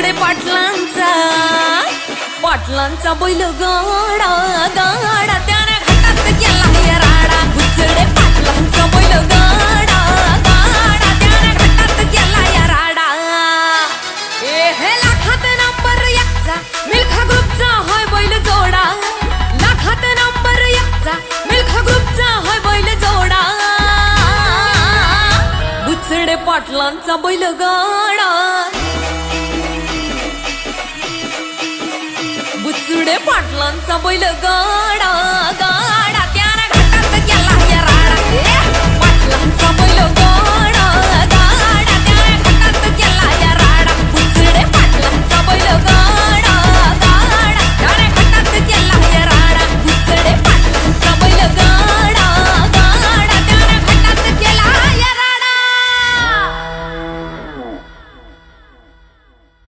बुचडे पाटलांचा बैल गाडा गाडा त्याने घाटात केला या राडा। बुचडे पाटलांचा बैल गाडा गाडा त्याने घाटात केला या राडा। हे लाखात नंबर एकचा मिल्खा ग्रुपचा होय बैल जोडा। लाखात नंबर एकचा मिल्खा ग्रुपचा होय बैल जोडा। बुचडे पाटलांचा बैल गाडा बुचडे पाटलांचा बैल गाडा।